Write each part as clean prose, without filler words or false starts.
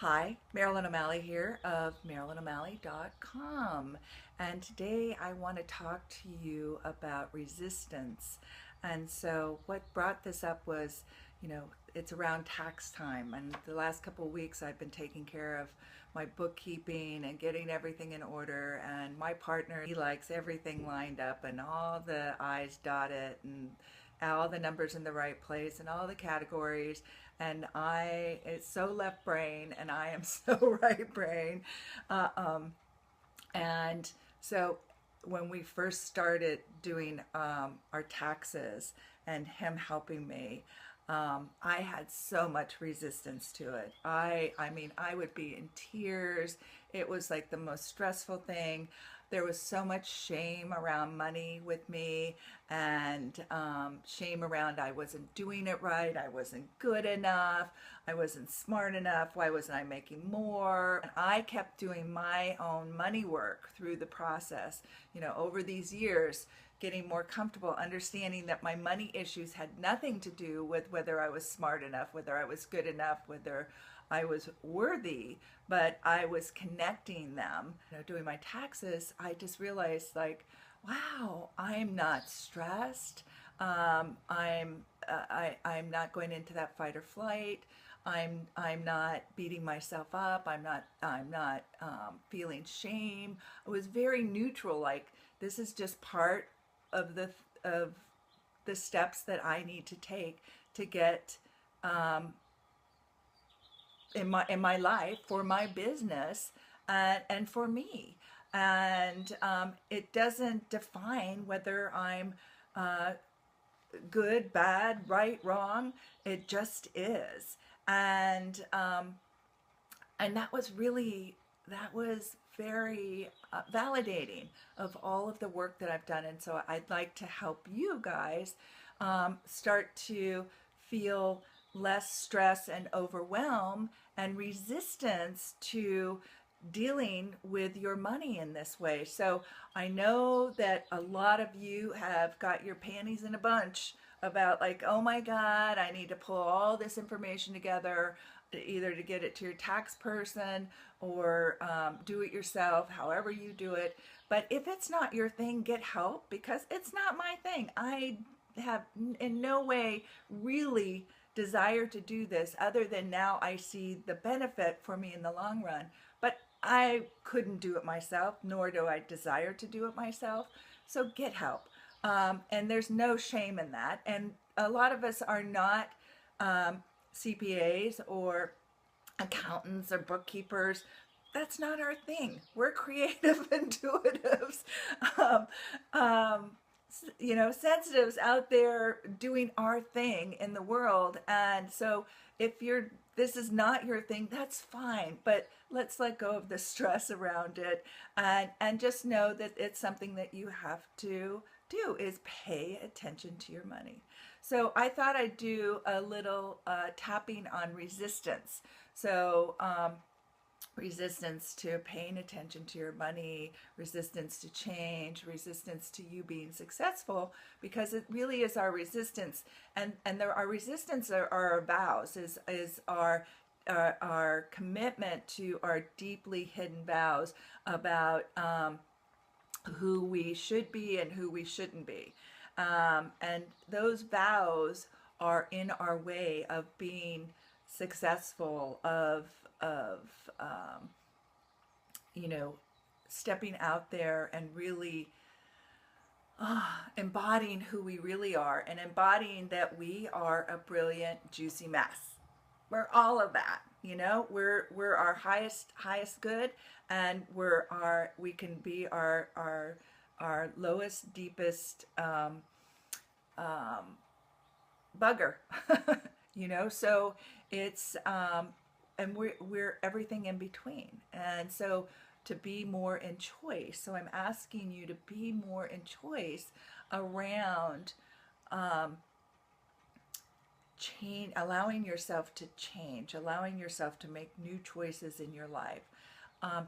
Hi, Marilyn O'Malley here of MarilynO'Malley.com. And today I want to talk to you about resistance. And so, what brought this up was, it's around tax time. And the last couple of weeks I've been taking care of my bookkeeping and getting everything in order. And my partner, he likes everything lined up and all the I's dotted and all the numbers in the right place and all the categories, and it's so left brain and I am so right brain. uh, um, and so when we first started doing our taxes and him helping me, I had so much resistance to it. I mean, I would be in tears. It was like the most stressful thing. There was so much shame around money with me, and shame around I wasn't doing it right. I wasn't good enough. I wasn't smart enough. Why wasn't I making more? And I kept doing my own money work through the process, over these years, getting more comfortable, understanding that my money issues had nothing to do with whether I was smart enough, whether I was good enough, whether I was worthy, but I was connecting them. Doing my taxes, I just realized, like, wow, I'm not stressed. I'm not going into that fight or flight. I'm not beating myself up. I'm not feeling shame. I was very neutral. Like, this is just part of the steps that I need to take to get in my life, for my business, and for me. And it doesn't define whether I'm uh, good, bad, right, wrong. It just is. And that was very validating of all of the work that I've done. And so I'd like to help you guys start to feel less stress and overwhelm and resistance to dealing with your money in this way. So I know that a lot of you have got your panties in a bunch about, like, oh my God, I need to pull all this information together, either to get it to your tax person or do it yourself, however you do it. But if it's not your thing, get help, because it's not my thing. I have in no way really desire to do this, other than now I see the benefit for me in the long run. But I couldn't do it myself, nor do I desire to do it myself. So get help. And there's no shame in that. And a lot of us are not CPAs or accountants or bookkeepers. That's not our thing. We're creative intuitives, um, um, sensitives out there doing our thing in the world. And so if this is not your thing, that's fine. But let's let go of the stress around it, and just know that it's something that you have to do, is pay attention to your money. So I thought I'd do a little tapping on resistance. So resistance to paying attention to your money, resistance to change, resistance to you being successful, because it really is our resistance. And our resistance are our vows, is our commitment to our deeply hidden vows about who we should be and who we shouldn't be. And those vows are in our way of being successful, of um, you know, stepping out there and really embodying who we really are, and embodying that we are a brilliant, juicy mess. We're all of that. We're our highest good, and we can be our lowest, deepest bugger. So it's and we're everything in between. And so to be more in choice, so I'm asking you to be more in choice around change, allowing yourself to change, allowing yourself to make new choices in your life,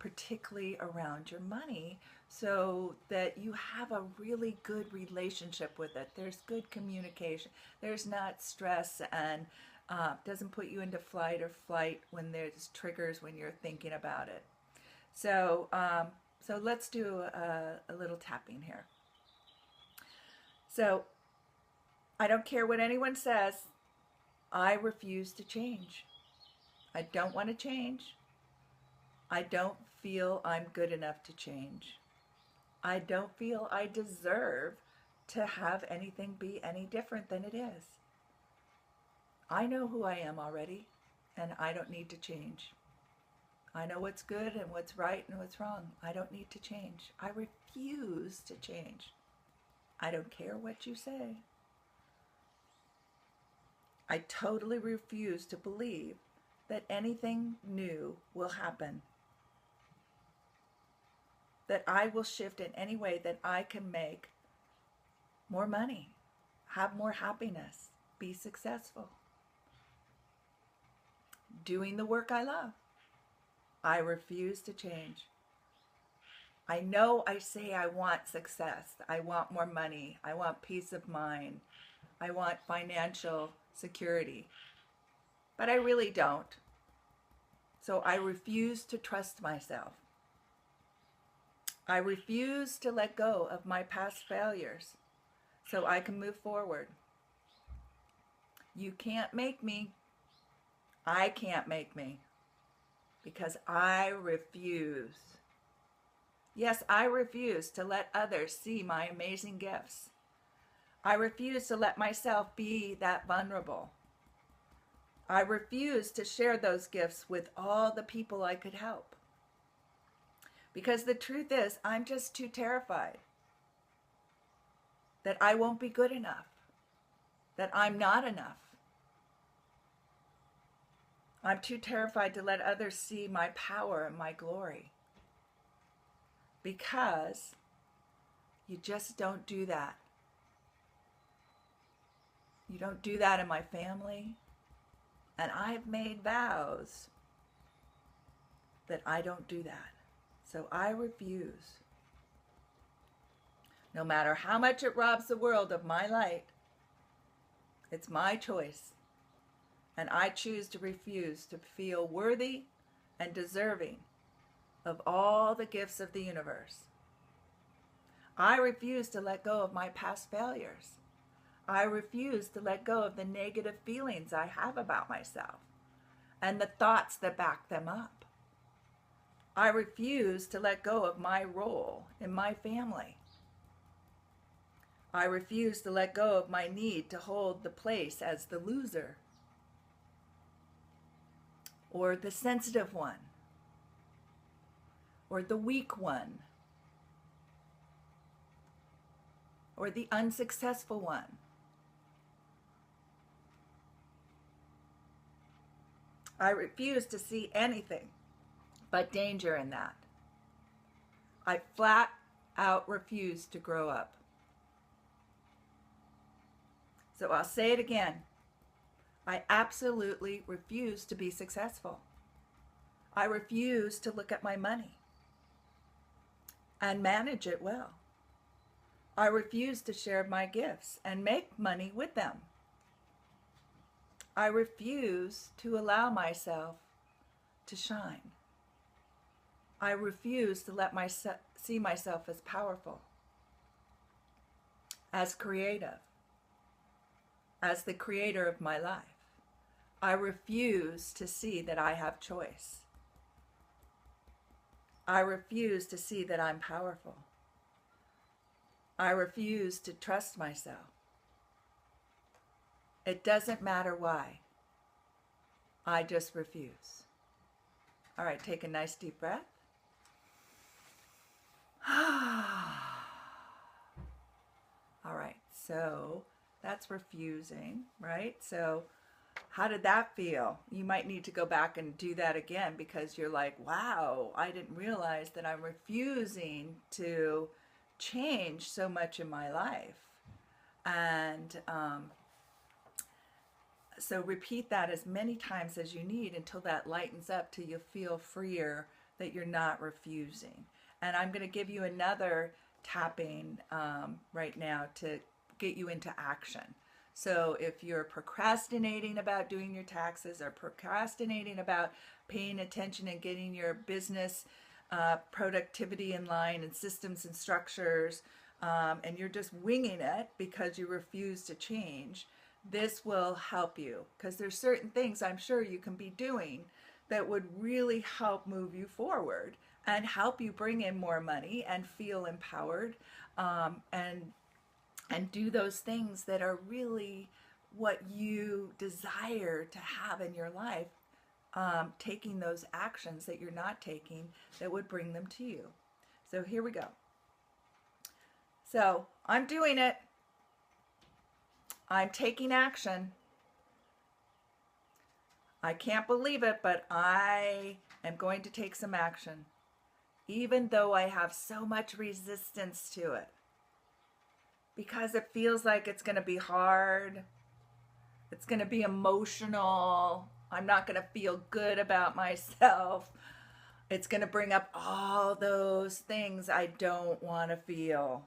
particularly around your money, so that you have a really good relationship with it. There's good communication. There's not stress and Doesn't put you into flight or flight when there's triggers when you're thinking about it. So, so let's do a little tapping here. So I don't care what anyone says. I refuse to change. I don't want to change. I don't feel I'm good enough to change. I don't feel I deserve to have anything be any different than it is. I know who I am already, and I don't need to change. I know what's good and what's right and what's wrong. I don't need to change. I refuse to change. I don't care what you say. I totally refuse to believe that anything new will happen. That I will shift in any way that I can make more money, have more happiness, be successful. Doing the work I love. I refuse to change. I know I say I want success. I want more money. I want peace of mind. I want financial security. But I really don't. So I refuse to trust myself. I refuse to let go of my past failures so I can move forward. You can't make me. I can't make me. Because I refuse. Yes, I refuse to let others see my amazing gifts. I refuse to let myself be that vulnerable. I refuse to share those gifts with all the people I could help. Because the truth is, I'm just too terrified that I won't be good enough, that I'm not enough. I'm too terrified to let others see my power and my glory. Because you just don't do that. You don't do that in my family. And I've made vows that I don't do that. So I refuse. No matter how much it robs the world of my light, it's my choice. And I choose to refuse to feel worthy and deserving of all the gifts of the universe. I refuse to let go of my past failures. I refuse to let go of the negative feelings I have about myself and the thoughts that back them up. I refuse to let go of my role in my family. I refuse to let go of my need to hold the place as the loser or the sensitive one or the weak one or the unsuccessful one. I refuse to see anything but danger in that. I flat out refuse to grow up. So I'll say it again. I absolutely refuse to be successful. I refuse to look at my money and manage it well. I refuse to share my gifts and make money with them. I refuse to allow myself to shine. I refuse to let myself see myself as powerful, as creative, as the creator of my life. I refuse to see that I have choice. I refuse to see that I'm powerful. I refuse to trust myself. It doesn't matter why. I just refuse. All right, take a nice deep breath. All right, so that's refusing, right? So how did that feel? You might need to go back and do that again because you're like, wow, I didn't realize that I'm refusing to change so much in my life. And so repeat that as many times as you need until that lightens up, till you feel freer that you're not refusing. And I'm going to give you another tapping right now to get you into action. So if you're procrastinating about doing your taxes or procrastinating about paying attention and getting your business productivity in line and systems and structures, and you're just winging it because you refuse to change, this will help you, because there's certain things I'm sure you can be doing that would really help move you forward and help you bring in more money and feel empowered, and do those things that are really what you desire to have in your life, taking those actions that you're not taking that would bring them to you. So here we go. So I'm doing it. I'm taking action. I can't believe it, but I am going to take some action, even though I have so much resistance to it, because it feels like it's going to be hard. It's going to be emotional. I'm not going to feel good about myself. It's going to bring up all those things I don't want to feel,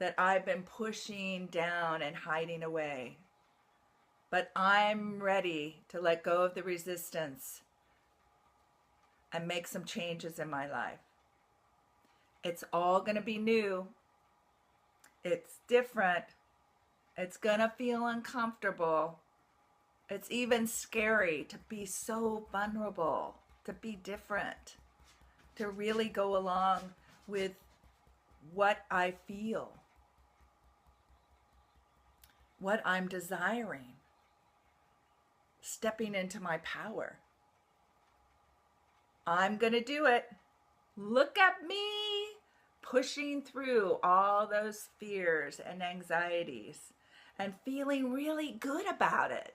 that I've been pushing down and hiding away. But I'm ready to let go of the resistance and make some changes in my life. It's all going to be new. It's different. It's going to feel uncomfortable. It's even scary to be so vulnerable, to be different, to really go along with what I feel, what I'm desiring, stepping into my power. I'm going to do it. Look at me pushing through all those fears and anxieties and feeling really good about it.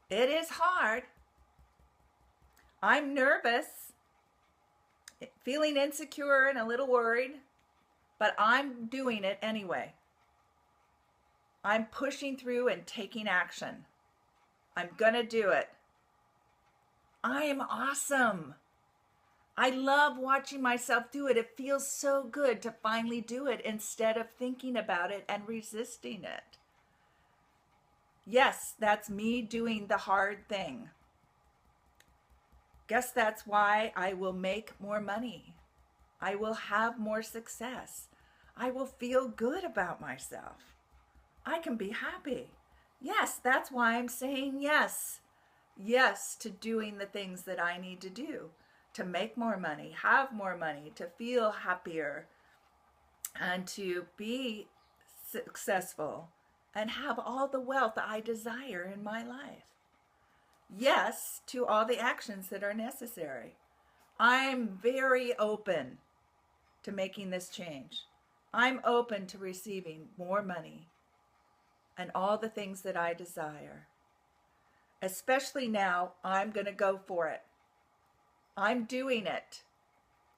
It is hard. I'm nervous, feeling insecure and a little worried, but I'm doing it anyway. I'm pushing through and taking action. I'm gonna do it. I am awesome. I love watching myself do it. It feels so good to finally do it instead of thinking about it and resisting it. Yes, that's me doing the hard thing. Guess that's why I will make more money. I will have more success. I will feel good about myself. I can be happy. Yes, that's why I'm saying yes. Yes to doing the things that I need to do to make more money, have more money, to feel happier, and to be successful and have all the wealth I desire in my life. Yes to all the actions that are necessary. I'm very open to making this change. I'm open to receiving more money and all the things that I desire. Especially now, I'm going to go for it. I'm doing it.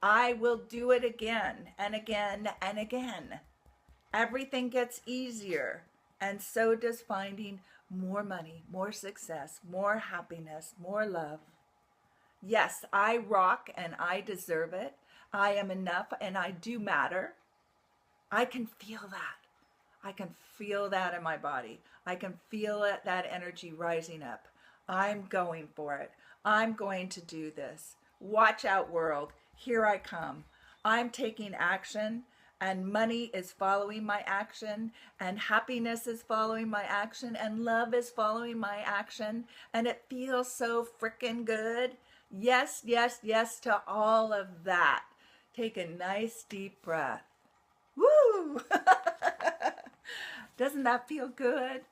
I will do it again and again and again. Everything gets easier, and so does finding more money, more success, more happiness, more love. Yes, I rock and I deserve it. I am enough and I do matter. I can feel that. I can feel that in my body. I can feel it, that energy rising up. I'm going for it. I'm going to do this. Watch out, world. Here I come. I'm taking action, and money is following my action, and happiness is following my action, and love is following my action, and it feels so freaking good. Yes, yes, yes to all of that. Take a nice deep breath. Woo! Doesn't that feel good?